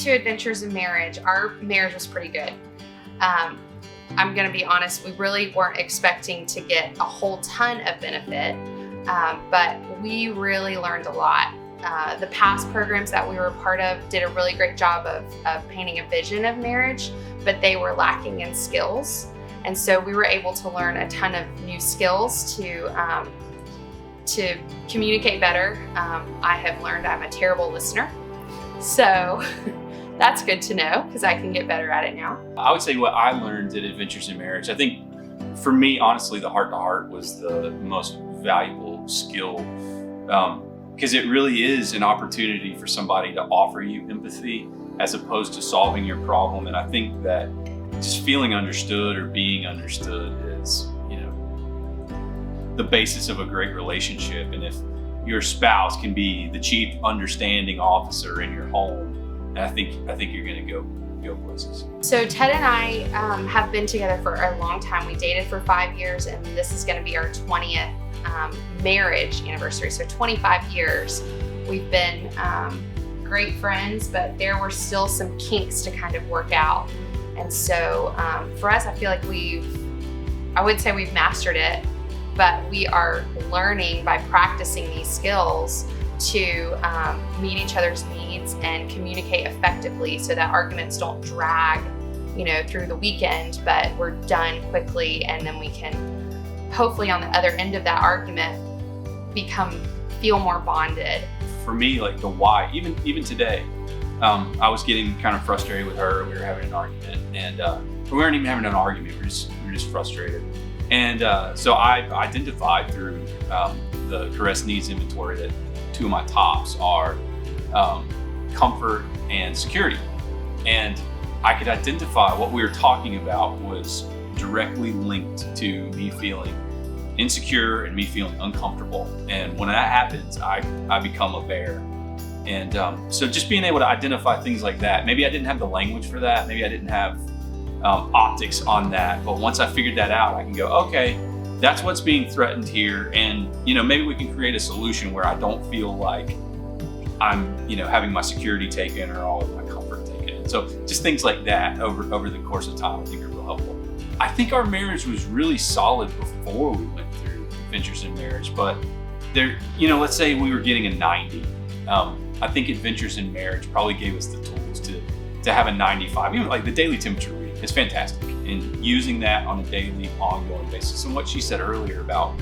to Adventures in Marriage, our marriage was pretty good. I'm going to be honest, we really weren't expecting to get a whole ton of benefit, but we really learned a lot. The past programs that we were part of did a really great job of painting a vision of marriage, but they were lacking in skills. And so we were able to learn a ton of new skills to communicate better. I have learned I'm a terrible listener. So that's good to know because I can get better at it now. I would say what I learned at Adventures in Marriage, I think for me, honestly, the heart-to-heart was the most valuable skill, because it really is an opportunity for somebody to offer you empathy as opposed to solving your problem. And I think that just feeling understood or being understood is, the basis of a great relationship. And if your spouse can be the chief understanding officer in your home, I think you're going to go places. So Ted and I have been together for a long time. We dated for 5 years, and this is going to be our 20th marriage anniversary. So 25 years. We've been great friends, but there were still some kinks to kind of work out. And so for us, I feel like I would say we've mastered it, but we are learning by practicing these skills to meet each other's needs and communicate effectively so that arguments don't drag, through the weekend, but we're done quickly, and then we can hopefully on the other end of that argument feel more bonded. For me, like the why, even today, I was getting kind of frustrated with her. We were having an argument, and we weren't even having an argument. We were just frustrated. And so I identified through the caress needs inventory that two of my tops are comfort and security. And I could identify what we were talking about was directly linked to me feeling insecure and me feeling uncomfortable. And when that happens, I become a bear. And so just being able to identify things like that, maybe I didn't have the language for that, maybe I didn't have optics on that, but once I figured that out, I can go, okay, that's what's being threatened here. And, maybe we can create a solution where I don't feel like I'm, having my security taken or all of my comfort taken. And so just things like that over the course of time, I think are real helpful. I think our marriage was really solid before we went through Adventures in Marriage, but there, let's say we were getting a 90. I think Adventures in Marriage probably gave us the tools to have a 95. Even like the daily temperature reading is fantastic, and using that on a daily, ongoing basis. And what she said earlier about,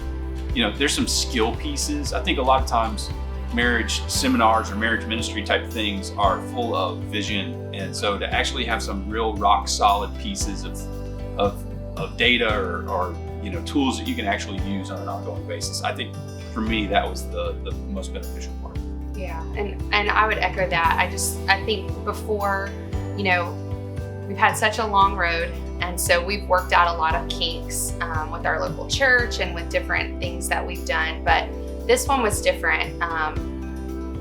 there's some skill pieces. I think a lot of times marriage seminars or marriage ministry type things are full of vision, and so to actually have some real rock solid pieces of data or tools that you can actually use on an ongoing basis, I think for me that was the most beneficial part. Yeah, and I would echo that. I think before, we've had such a long road, and so we've worked out a lot of kinks with our local church and with different things that we've done, but this one was different.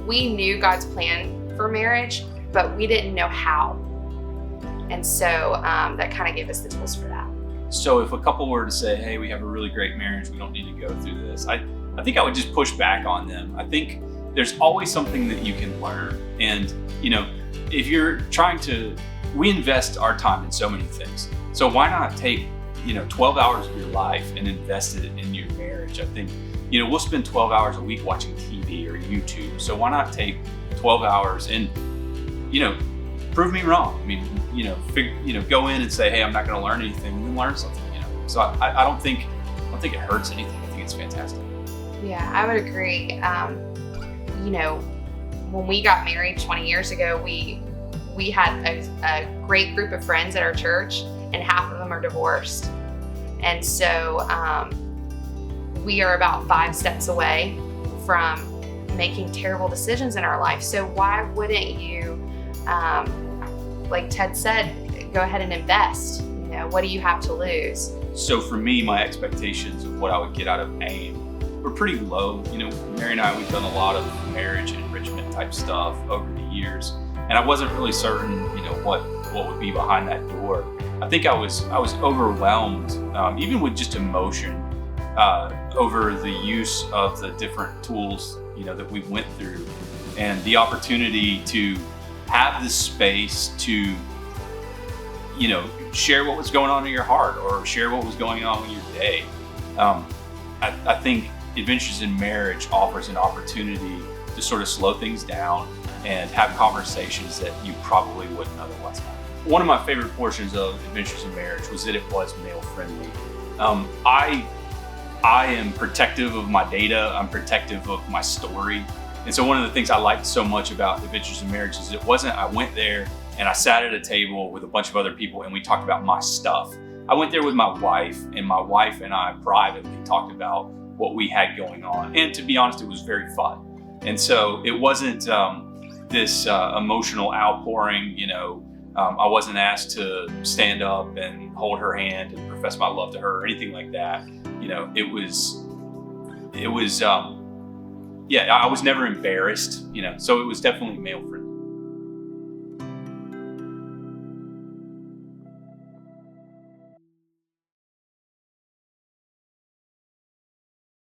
We knew God's plan for marriage, but we didn't know how. And so that kind of gave us the tools for that. So if a couple were to say, hey, we have a really great marriage, we don't need to go through this, I think I would just push back on them. I think there's always something that you can learn. And, if you're trying to, we invest our time in so many things. So why not take, 12 hours of your life and invest it in your marriage? I think, we'll spend 12 hours a week watching TV or YouTube. So why not take 12 hours and, prove me wrong? I mean, go in and say, hey, I'm not going to learn anything, and then learn something, So I don't think it hurts anything. I think it's fantastic. Yeah, I would agree. When we got married 20 years ago, we had a great group of friends at our church, and half of them are divorced. And so we are about 5 steps away from making terrible decisions in our life. So why wouldn't you, like Ted said, go ahead and invest? What do you have to lose? So for me, my expectations of what I would get out of AIM were pretty low. Mary and I, we've done a lot of marriage and enrichment type stuff over the years, and I wasn't really certain, what would be behind that door. I think I was overwhelmed, even with just emotion, over the use of the different tools, that we went through, and the opportunity to have the space to, share what was going on in your heart or share what was going on in your day. I think Adventures in Marriage offers an opportunity to sort of slow things down and have conversations that you probably wouldn't otherwise have. One of my favorite portions of Adventures in Marriage was that it was male friendly. I am protective of my data. I'm protective of my story. And so one of the things I liked so much about Adventures in Marriage is I went there and I sat at a table with a bunch of other people and we talked about my stuff. I went there with my wife, and my wife and I privately talked about what we had going on. And to be honest, it was very fun. And so it wasn't this emotional outpouring, I wasn't asked to stand up and hold her hand and profess my love to her or anything like that. I was never embarrassed, so it was definitely male friendly.